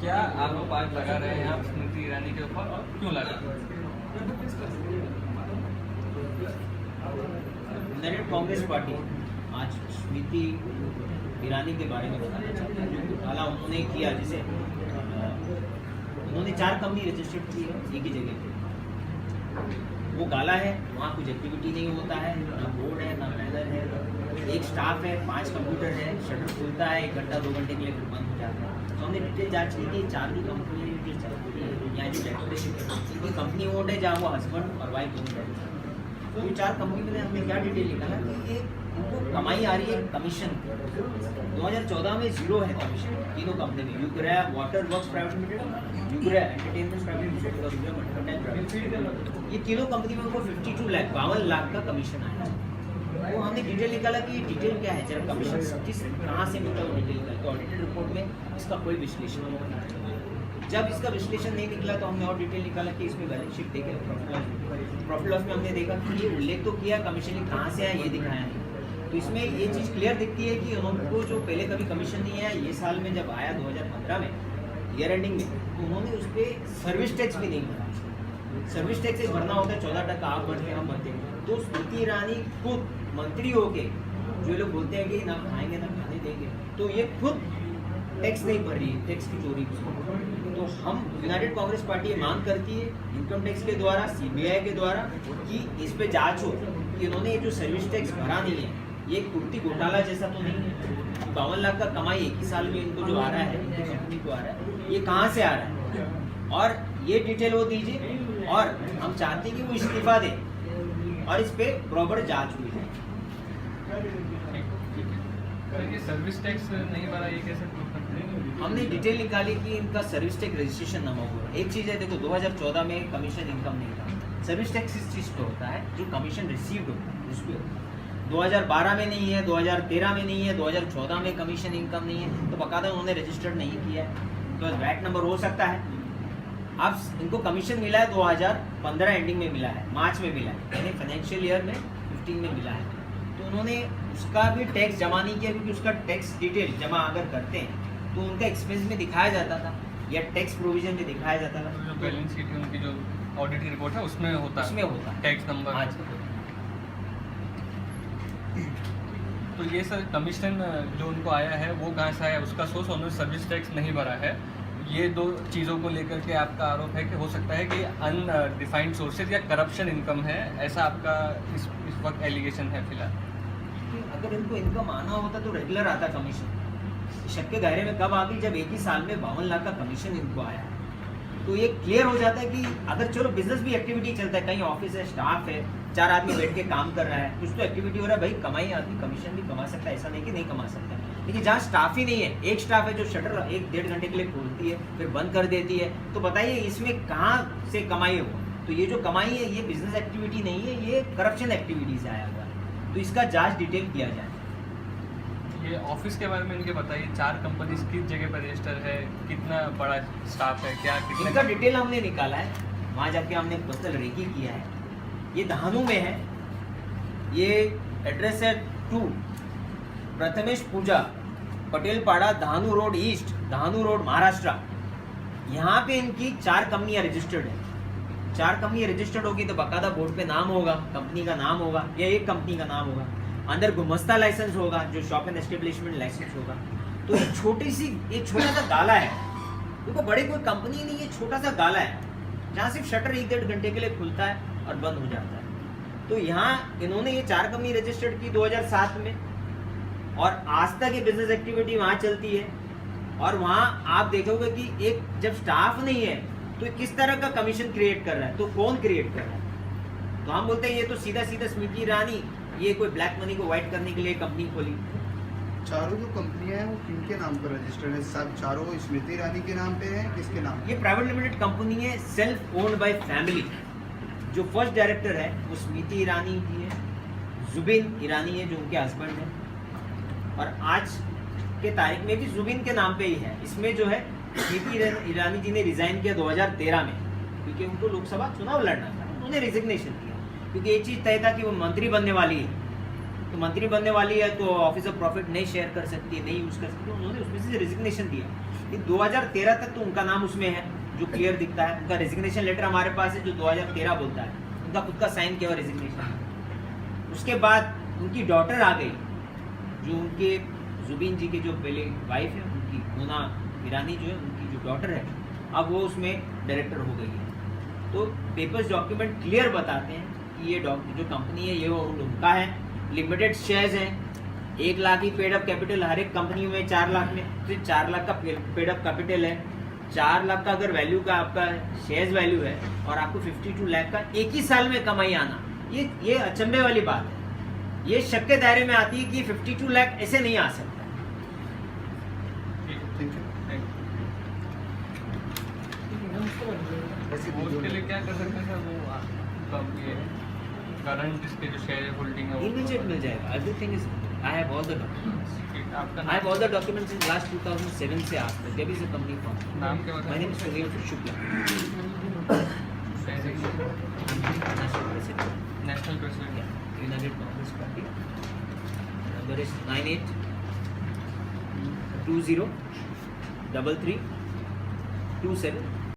क्या आरोप आज लगा रहे हैं आप स्मृति ईरानी के ऊपर और क्यों लगा? यूनाइटेड कांग्रेस पार्टी आज स्मृति ईरानी के बारे में बताना चाहता है। जो घोटाला उन्होंने किया, जिसे उन्होंने 4 कंपनी रजिस्टर्ड की है एक ही जगह पे, वो गाला है। वहाँ कुछ एक्टिविटी नहीं होता है, ना बोर्ड है, ना मैनर है, एक स्टाफ है, 5 कंप्यूटर है, शटर खुलता है 1 घंटा 2 घंटे के लिए, फिर बंद हो जाता है। तो हमने डिटेल जांच की कि 4 की कंपनी जो चलती है, यहाँ जो डेकोरेशन की कंपनी ओन्ड है, जहाँ वो हस्बैंड और वाइफ ओन्ड है। तो ये 4 कंपनी में हमने क्या डिटेल निकाला कि ये इनको कमाई आ रही है कमीशन। 2014 में 0 है कमीशन तीनों कंपनी में, Yugra water works private limited, Yugra entertainment private limited और यूग्रा मर्केंटाइल प्राइवेट लिमिटेड। ये तीनों कंपनी में उनको 52 लाख का कमीशन आया है। तो हमने डिटेल निकाला कि ये डिटेल क्या है, जरा कमीशन किस कहाँ से मिलता है वो डिटेल निकाला। तो ऑडिटेड रिपोर्ट में इसका कोई विश्लेषण नहीं निकला। जब इसका विश्लेषण नहीं निकला तो हमने और डिटेल निकाला कि इसमें बैलेंस शीट देखे, प्रॉफिट लॉस में हमने देखा कि ये उल्लेख तो किया, कमीशन कहाँ से आया ये दिखाया नहीं। तो इसमें ये चीज़ क्लियर दिखती है कि उनको जो पहले कभी कमीशन नहीं आया, ये साल में जब आया 2015 में ईयर एंडिंग में, तो उन्होंने उस पर सर्विस टैक्स भी नहीं भरा। सर्विस टैक्स भरना होता है 14% आप भरते हम भरते हैं। तो स्मृति ईरानी खुद मंत्री होके, जो लोग बोलते हैं कि ना खाएंगे ना खाने देंगे, तो ये खुद टैक्स नहीं भर रही है, टैक्स की चोरी। तो हम यूनाइटेड कांग्रेस पार्टी ये मांग करती है इनकम टैक्स के द्वारा, सीबीआई के द्वारा, कि इस पे जांच हो कि उन्होंने ये जो सर्विस टैक्स भरा नहीं है, ये कुर्ती घोटाला जैसा तो नहीं है। 52 लाख का कमाई एक ही साल में इनको जो आ रहा है, इनकी कंपनी को आ रहा है, ये कहाँ से आ रहा है, और ये डिटेल वो दीजिए। और हम चाहते हैं कि वो इस्तीफा दें और इस पे प्रॉपर जांच हुई है। ये सर्विस टैक्स नहीं भरा, ये कैसे प्रूफ करते हैं? हमने डिटेल निकाली कि इनका सर्विस टैक्स रजिस्ट्रेशन नंबर हुआ। एक चीज़ है, देखो 2014 में कमीशन इनकम नहीं था। सर्विस टैक्स इस चीज़ पे होता है जो कमीशन रिसीव्ड होता है उस पर। 2012 में नहीं है, 2013 में नहीं है, 2014 में कमीशन इनकम नहीं है, तो बकायदा उन्होंने रजिस्टर्ड नहीं किया है, तो वैट नंबर हो सकता है। अब इनको कमीशन मिला है 2015 एंडिंग में मिला है, मार्च में मिला है, यानी फाइनेंशियल ईयर में 15 में मिला है। तो उन्होंने उसका भी टैक्स जमा नहीं किया, क्योंकि उसका टैक्स डिटेल जमा अगर करते हैं तो उनका एक्सपेंस में दिखाया जाता था या टैक्स प्रोविजन में दिखाया जाता था। जो बैलेंस शीट है उनकी, जो ऑडिट की रिपोर्ट है उसमें होता है टैक्स नंबर। आज तो ये सर कमीशन जो उनको आया है वो कहाँ से आया, उसका सोर्स उन्होंने सर्विस टैक्स नहीं भरा है। ये 2 चीज़ों को लेकर के आपका आरोप है कि हो सकता है कि अनडिफाइंड सोर्सेज या करप्शन इनकम है, ऐसा आपका इस वक्त एलिगेशन है फिलहाल। अगर इनको इनकम आना होता तो रेगुलर आता कमीशन। शक के दायरे में कब आ गई, जब एक ही साल में 52 लाख का कमीशन इनको आया। तो ये क्लियर हो जाता है कि अगर चलो बिजनेस भी एक्टिविटी चलता है, कहीं ऑफिस है, स्टाफ है, 4 आदमी बैठ के काम कर रहा है, कुछ तो एक्टिविटी हो रहा है, भाई कमाई आदमी कमीशन भी कमा सकता है, ऐसा नहीं कि नहीं कमा सकता। लेकिन जहाँ स्टाफ ही नहीं है, एक स्टाफ है जो शटर 1-1.5 घंटे के लिए खोलती है फिर बंद कर देती है, तो बताइए इसमें कहाँ से कमाई हो। तो ये जो कमाई है ये बिजनेस एक्टिविटी नहीं है, ये करप्शन एक्टिविटी से आया हुआ है। तो इसका जांच डिटेल किया जाए। ये ऑफिस के बारे में इनके बताइए, 4 कंपनीज किस जगह पर रजिस्टर है, कितना बड़ा स्टाफ है, क्या कितने इनका डिटेल हमने निकाला है, वहाँ जाके हमने पर्सनल रेकी किया है। ये दहानू में है, ये एड्रेस है 2 प्रथमेश पूजा पटेल पाड़ा, Dahanu road east, Dahanu road Maharashtra. यहाँ पे इनकी 4 कंपनियाँ रजिस्टर्ड है। 4 कंपनी रजिस्टर्ड होगी तो बाकायदा बोर्ड पे नाम होगा, कंपनी का नाम होगा या एक कंपनी का नाम होगा, अंदर गुमस्ता लाइसेंस होगा जो शॉप एंड एस्टेब्लिशमेंट लाइसेंस होगा। तो एक छोटा सा गाला है, देखो बड़ी कोई कंपनी नहीं है, छोटा सा गाला है जहाँ सिर्फ शटर 1-1.5 घंटे के लिए खुलता है और बंद हो जाता है। तो यहाँ इन्होंने ये 4 कंपनी रजिस्टर्ड की 2007 में, और आज तक ये बिजनेस एक्टिविटी वहाँ चलती है। और वहाँ आप देखोगे कि एक जब स्टाफ नहीं है तो किस तरह का कमीशन क्रिएट कर रहा है, तो कौन क्रिएट कर रहा है। तो हम बोलते हैं ये तो सीधा स्मृति ईरानी ये कोई ब्लैक मनी को वाइट करने के लिए कंपनी खोली। चारों जो कंपनियां हैं वो किनके नाम पर रजिस्टर्ड है? सब चारों स्मृति ईरानी के नाम पे है, किसके नाम? ये प्राइवेट लिमिटेड कंपनी है, सेल्फ ओन्ड बाय फैमिली। जो फर्स्ट डायरेक्टर है वो स्मृति ईरानी जी है, जुबिन ईरानी है जो उनके हस्बैंड है, और आज के तारीख में भी जुबिन के नाम पे ही है। इसमें जो है स्मृति ईरानी जी ने रिजाइन किया 2013 में, क्योंकि उनको लोकसभा चुनाव लड़ना था, उन्होंने रिजिग्नेशन किया, क्योंकि ये चीज़ तय था कि वो मंत्री बनने वाली है। तो मंत्री बनने वाली है तो ऑफिस ऑफ प्रॉफिट नहीं शेयर कर सकती है, नहीं यूज़ कर सकती, उन्होंने उसमें से रिजिग्नेशन दिया। ये 2013 तक तो उनका नाम उसमें है जो क्लियर दिखता है। उनका रेजिग्नेशन लेटर हमारे पास है जो 2013 बोलता है, उनका खुद का साइन किया हुआ रेजिग्नेशन। उसके बाद उनकी डॉटर आ गई, जो उनके जुबिन जी के जो पहले वाइफ है उनकी मोना ईरानी जो है, उनकी जो डॉटर है, अब वो उसमें डायरेक्टर हो गई है। तो पेपर्स डॉक्यूमेंट क्लियर बताते हैं कि ये जो कंपनी है ये उनका है, लिमिटेड शेयर्स हैं, 1 लाख ही पेड अप कैपिटल, हर एक कंपनी में 4 लाख में तो 4 लाख का पेड अप कैपिटल है। 4 लाख का अगर वैल्यू का आपका शेयर्स वैल्यू है और आपको 52 लाख का एक ही साल में कमाई आना, ये अचंभे वाली बात है। ये शक के दायरे में आती है कि 52 लाख ऐसे नहीं आ सकता। Thank you. वो उसके लिए क्या कर सकते हैं सर? वो कब ये करंट इसके जो शेयर होल्डिंग है इमीडिएट मिल जाएगा। Everything is I have all the documents. आपका I have all the documents in last 2007 से आज तक। There is a company form. नाम क्या My name is Sunil Shukla. National President. National president Yeah. United Congress Party. Number is 98 20 33 27